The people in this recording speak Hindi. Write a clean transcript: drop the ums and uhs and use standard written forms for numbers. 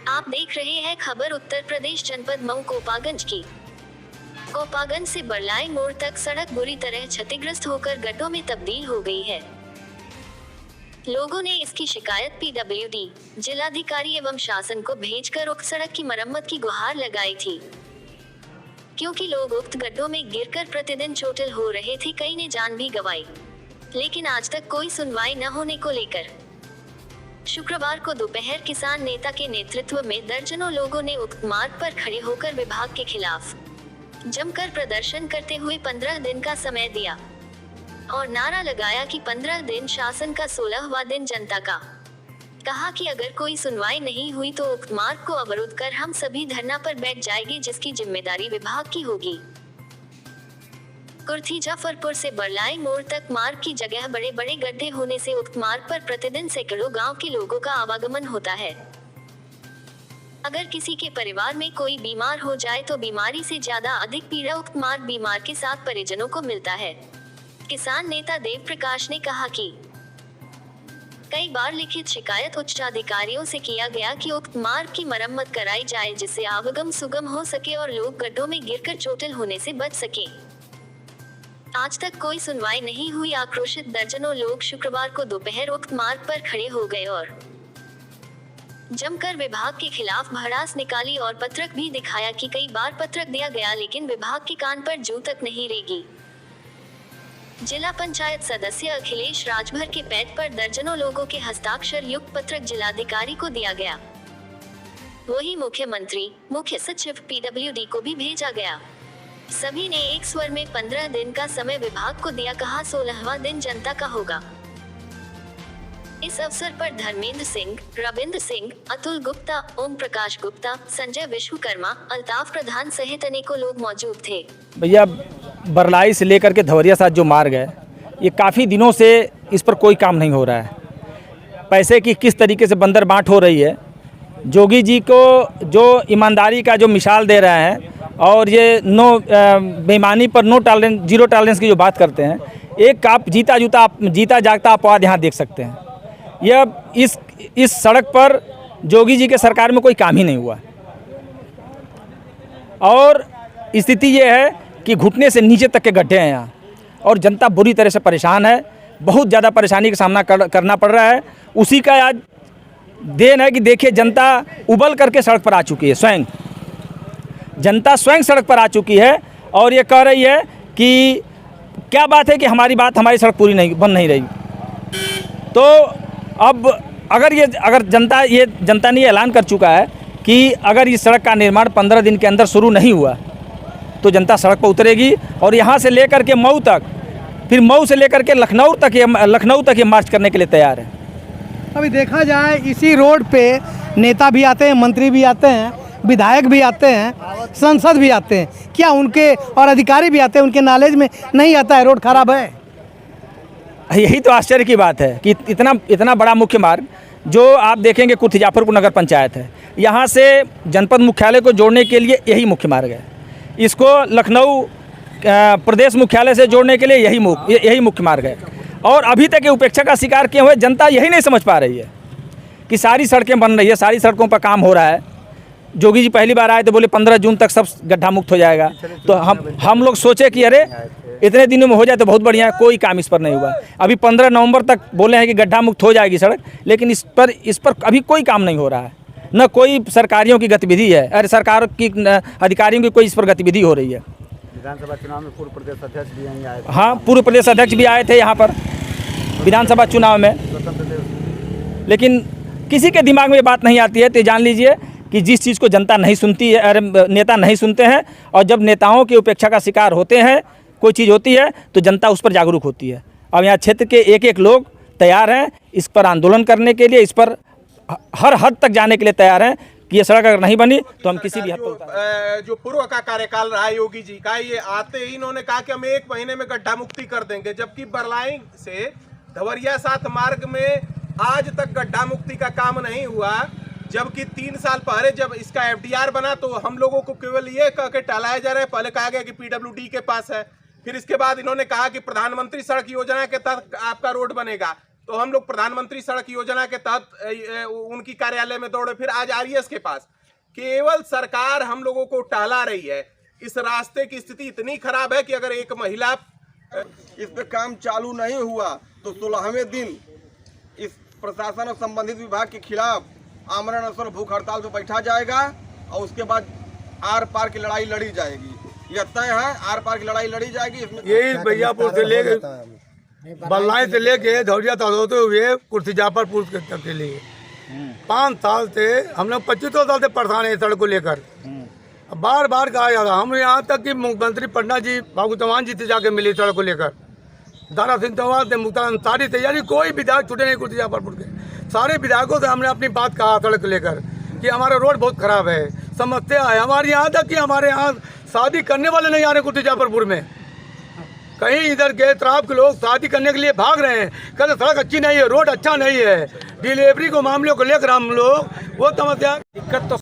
आप देख रहे हैं खबर उत्तर प्रदेश जनपद मऊ कोपागंज की। कोपागंज से बरलाई मोड़ तक सड़क बुरी तरह क्षतिग्रस्त होकर गड्ढों में तब्दील हो गई है। लोगों ने इसकी शिकायत पीडब्ल्यूडी, जिलाधिकारी एवं शासन को भेजकर उक्त सड़क की मरम्मत की गुहार लगाई थी। क्योंकि लोग उक्त गड्ढों में गिरकर प्रतिदिन चोटिल हो रहे थे, कई ने जान भी गंवाई, लेकिन आज तक कोई सुनवाई न होने को लेकर शुक्रवार को दोपहर किसान नेता के नेतृत्व में दर्जनों लोगों ने उक्त मार्ग पर खड़े होकर विभाग के खिलाफ जमकर प्रदर्शन करते हुए 15 दिन का समय दिया और नारा लगाया कि 15 दिन शासन का 16वां दिन जनता का। कहा कि अगर कोई सुनवाई नहीं हुई तो उक्त मार्ग को अवरुद्ध कर हम सभी धरना पर बैठ जाएंगे, जिसकी जिम्मेदारी विभाग की होगी। कुर्थी जाफरपुर से बरलाई मोड़ तक मार्ग की जगह बड़े बड़े गड्ढे होने से उक्त मार्ग पर प्रतिदिन सैकड़ों गांव के लोगों का आवागमन होता है। अगर किसी के परिवार में कोई बीमार हो जाए तो बीमारी से ज्यादा अधिक पीड़ा उक्त मार्ग बीमार के साथ परिजनों को मिलता है। किसान नेता देव प्रकाश ने कहा कि कई बार लिखित शिकायत उच्चाधिकारियों से किया गया कि उक्त मार्ग की मरम्मत कराई जाए, जिससे आवागमन सुगम हो सके और लोग गड्ढों में गिरकर चोटिल होने से बच सके। आज तक कोई सुनवाई नहीं हुई। आक्रोशित दर्जनों लोग शुक्रवार को दोपहर उक्त मार्ग पर खड़े हो गए और जमकर विभाग के खिलाफ भड़ास निकाली और पत्रक भी दिखाया कि कई बार पत्रक दिया गया, लेकिन विभाग के कान पर जू तक नहीं रेगी। जिला पंचायत सदस्य अखिलेश राजभर के पैड पर दर्जनों लोगों के हस्ताक्षर युक्त पत्रक जिलाधिकारी को दिया गया। वही मुख्यमंत्री, मुख्य सचिव पीडब्ल्यूडी को भी भेजा गया। सभी ने एक स्वर में 15 दिन का समय विभाग को दिया। कहा 16वां दिन जनता का होगा। इस अवसर पर धर्मेंद्र सिंह, रविंद्र सिंह, अतुल गुप्ता, ओम प्रकाश गुप्ता, संजय विश्वकर्मा, अल्ताफ प्रधान सहित अनेकों लोग मौजूद थे। भैया, बरलाई से लेकर के धवरिया साथ जो मार्ग है, ये काफ़ी दिनों से इस पर कोई काम नहीं हो रहा है। पैसे की किस तरीके से बंदर बांट हो रही है। जोगी जी को जो ईमानदारी का जो मिसाल दे रहे हैं और ये बेईमानी पर नो टॉलरेंस, जीरो टॉलरेंस की जो बात करते हैं, एक आप जीता जागता अपवाद यहाँ देख सकते हैं। यह इस सड़क पर जोगी जी के सरकार में कोई काम ही नहीं हुआ और स्थिति ये है कि घुटने से नीचे तक के गड्ढे हैं यहाँ और जनता बुरी तरह से परेशान है। बहुत ज़्यादा परेशानी का सामना करना पड़ रहा है। उसी का आज देन है कि देखिए, जनता उबल करके सड़क पर आ चुकी है। स्वयं जनता सड़क पर आ चुकी है और ये कह रही है कि क्या बात है कि हमारी सड़क पूरी बन नहीं रही। तो अब अगर जनता ने ये ऐलान कर चुका है कि अगर इस सड़क का निर्माण 15 दिन के अंदर शुरू नहीं हुआ तो जनता सड़क पर उतरेगी और यहाँ से लेकर के मऊ तक, फिर मऊ से लेकर के लखनऊ तक ये मार्च करने के लिए तैयार है। अभी देखा जाए इसी रोड पे नेता भी आते हैं, मंत्री भी आते हैं, विधायक भी आते हैं, सांसद भी आते हैं। क्या उनके और अधिकारी भी आते हैं, उनके नॉलेज में नहीं आता है रोड खराब है? यही तो आश्चर्य की बात है कि इतना बड़ा मुख्य मार्ग जो आप देखेंगे कुर्थी जाफरपुर नगर पंचायत है, यहाँ से जनपद मुख्यालय को जोड़ने के लिए यही मुख्य मार्ग है। इसको लखनऊ प्रदेश मुख्यालय से जोड़ने के लिए यही मुख्य मार्ग है और अभी तक ये उपेक्षा का शिकार किए हुए जनता यही नहीं समझ पा रही है कि सारी सड़कें बन रही है, सारी सड़कों पर काम हो रहा है। जोगी जी पहली बार आए तो बोले 15 जून तक सब गड्ढा मुक्त हो जाएगा। तो हम लोग सोचे कि अरे इतने दिनों में हो जाए तो बहुत बढ़िया है। कोई काम इस पर नहीं हुआ। अभी 15 नवंबर तक बोले हैं कि गड्ढा मुक्त हो जाएगी सड़क, लेकिन इस पर अभी कोई काम नहीं हो रहा है। न कोई सरकारियों की गतिविधि है, अरे सरकार की अधिकारियों की कोई इस पर गतिविधि हो रही है। विधानसभा चुनाव में पूर्व प्रदेश अध्यक्ष भी यहीं आए थे। हाँ, पूर्व प्रदेश अध्यक्ष भी आए थे यहाँ पर विधानसभा चुनाव में, लेकिन किसी के दिमाग में ये बात नहीं आती है। तो जान लीजिए कि जिस चीज़ को जनता नहीं सुनती है, अरे नेता नहीं सुनते हैं, और जब नेताओं की उपेक्षा का शिकार होते हैं, कोई चीज़ होती है तो जनता उस पर जागरूक होती है। अब यहाँ क्षेत्र के एक लोग तैयार हैं इस पर आंदोलन करने के लिए, इस पर हर हद तक जाने के लिए तैयार हैं कि ये सड़क अगर नहीं बनी तो हम किसी भी हद पर। जो पूर्व का कार्यकाल रहा योगी जी का, ये आते ही इन्होंने कहा कि हम 1 महीने में गड्ढा मुक्ति कर देंगे, जबकि बरलाई से धवरिया साथ मार्ग में आज तक गड्ढा मुक्ति का काम नहीं हुआ। जबकि 3 साल पहले जब इसका एफडीआर बना तो हम लोगों को केवल ये कह के टालाया जा रहा है। पहले कहा गया कि पीडब्ल्यूडी के पास है, फिर इसके बाद इन्होंने कहा कि प्रधानमंत्री सड़क योजना के तहत आपका रोड बनेगा। तो हम लोग प्रधानमंत्री सड़क योजना के तहत उनकी कार्यालय में दौड़े, फिर आज आरईएस के पास। केवल सरकार हम लोगों को टाला रही है। इस रास्ते की स्थिति इतनी खराब है कि अगर एक महिला इस पे काम चालू नहीं हुआ तो 16वें दिन इस प्रशासन और संबंधित विभाग के खिलाफ आमरण अनशन भूख हड़ताल पे बैठा जाएगा और उसके बाद आर पार की लड़ाई लड़ी जाएगी। यह तय है, आर पार की लड़ाई लड़ी जाएगी। इसमें यही भैयापुर से लेके बल्लाई से लेके धौरिया तक होते हुए कुर्सी जाफरपुर तक के लिए 5 साल से हम लोग 25 साल से परेशान है सड़क को लेकर। बार बार कहा जा रहा, हम यहाँ तक कि मुख्यमंत्री पटना जी फागू चौहान जी से जाके मिले सड़क को लेकर, दारा सिंह चौहान से, मुख्तार अंसारी से, यानी कोई विधायक छूटे नहीं कुर्सी जाफरपुर के। सारे विधायकों से हमने अपनी बात कहा सड़क को लेकर कि हमारा रोड बहुत खराब है, समस्या है। हमारे यहाँ तक कि हमारे यहाँ शादी करने वाले नहीं आ रहे कुर्सी जाफरपुर में। कहीं इधर के तरफ के लोग शादी करने के लिए भाग रहे हैं, कहते सड़क अच्छी नहीं है, रोड अच्छा नहीं है। डिलीवरी को मामले को लेकर हम लोग वो समस्या। दिक्कत तो